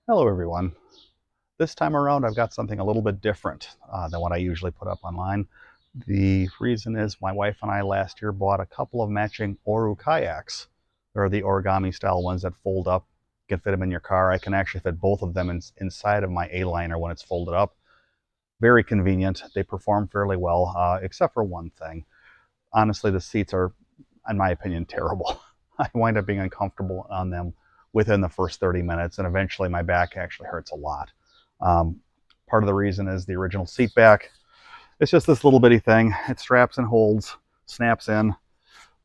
Hello everyone. This time around I've got something a little bit different than what I usually put up online. The reason is my wife and I last year bought a couple of matching oru-kayaks. They're the origami style ones that fold up. You can fit them in your car. I can actually fit both of them inside of my A-liner when it's folded up. Very convenient. They perform fairly well, except for one thing. Honestly, the seats are, in my opinion, terrible. I wind up being uncomfortable on them within the first 30 minutes, and eventually my back actually hurts a lot. Um, Part of the reason is the original seat back. It's just this little bitty thing. It straps and holds, snaps in,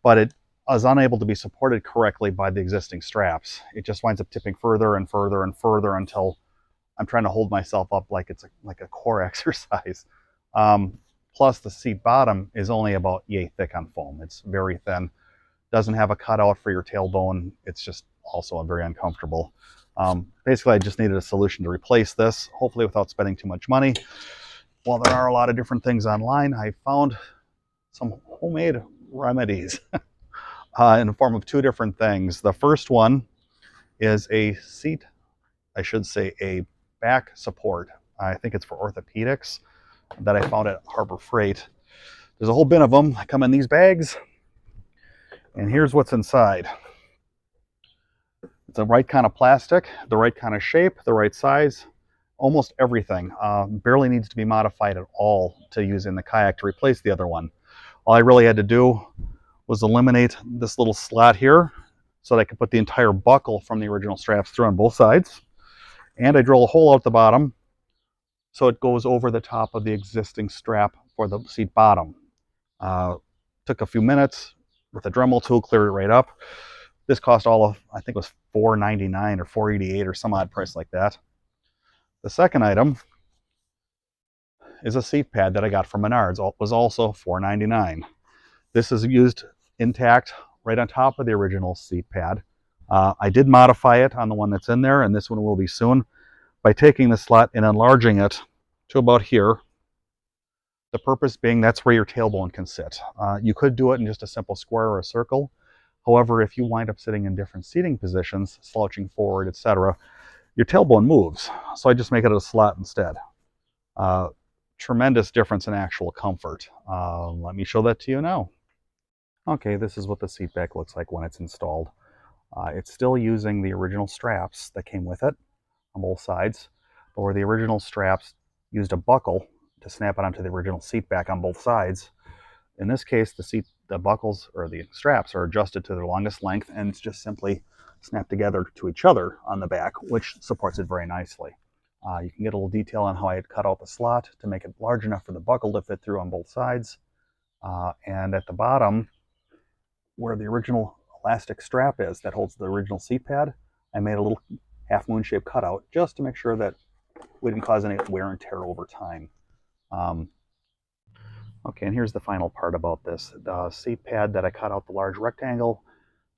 but it is unable to be supported correctly by the existing straps. It just winds up tipping further and further and further until I'm trying to hold myself up like it's like a core exercise. Plus, the seat bottom is only about yay thick on foam. It's very thin. Doesn't have a cutout for your tailbone. It's just also very uncomfortable. Basically, I just needed a solution to replace this, hopefully without spending too much money. While there are a lot of different things online, I found some homemade remedies in the form of two different things. The first one is a seat, I should say a back support. I think it's for orthopedics that I found at Harbor Freight. There's a whole bin of them. They come in these bags. And here's what's inside. It's the right kind of plastic, the right kind of shape, the right size, almost everything. Barely needs to be modified at all to use in the kayak to replace the other one. All I really had to do was eliminate this little slot here so that I could put the entire buckle from the original straps through on both sides. And I drill a hole out the bottom so it goes over the top of the existing strap for the seat bottom. Took a few minutes with a Dremel tool, clear it right up. This cost all of, I think it was $4.99 or $4.88 or some odd price like that. The second item is a seat pad that I got from Menards. It was also $4.99. This is used intact right on top of the original seat pad. I did modify it on the one that's in there, and this one will be soon, by taking the slot and enlarging it to about here. The purpose being that's where your tailbone can sit. You could do it in just a simple square or a circle. However, if you wind up sitting in different seating positions, slouching forward, etc., your tailbone moves. So I just make it a slot instead. Tremendous difference in actual comfort. Let me show that to you now. Okay, this is what the seat back looks like when it's installed. It's still using the original straps that came with it on both sides, but where the original straps used a buckle to snap it onto the original seat back on both sides. In this case, the buckles or the straps are adjusted to their longest length, and it's just simply snapped together to each other on the back, which supports it very nicely. You can get a little detail on how I had cut out the slot to make it large enough for the buckle to fit through on both sides. And at the bottom, where the original elastic strap is that holds the original seat pad, I made a little half moon shaped cutout just to make sure that we didn't cause any wear and tear over time. Okay, and here's the final part about this. The seat pad that I cut out the large rectangle,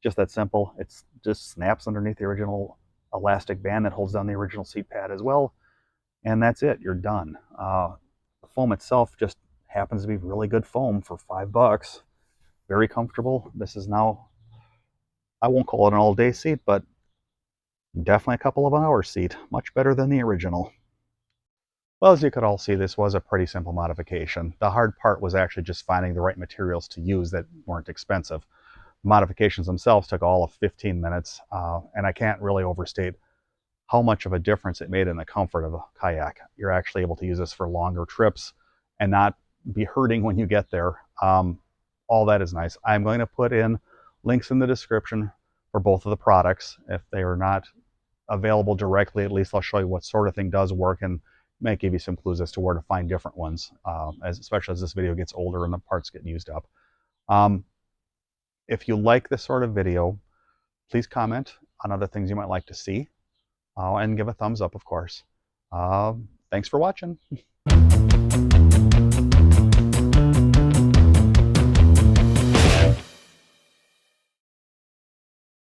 just that simple. It just snaps underneath the original elastic band that holds down the original seat pad as well. And that's it, you're done. The foam itself just happens to be really good foam for $5. Very comfortable. This is now, I won't call it an all-day seat, but definitely a couple of hour seat. Much better than the original. Well, as you could all see, this was a pretty simple modification. The hard part was actually just finding the right materials to use that weren't expensive. The modifications themselves took all of 15 minutes, and I can't really overstate how much of a difference it made in the comfort of a kayak. You're actually able to use this for longer trips and not be hurting when you get there. All that is nice. I'm going to put in links in the description for both of the products. If they are not available directly, at least I'll show you what sort of thing does work and might give you some clues as to where to find different ones, especially as this video gets older and the parts get used up. If you like this sort of video, please comment on other things you might like to see, and give a thumbs up, of course. Thanks for watching.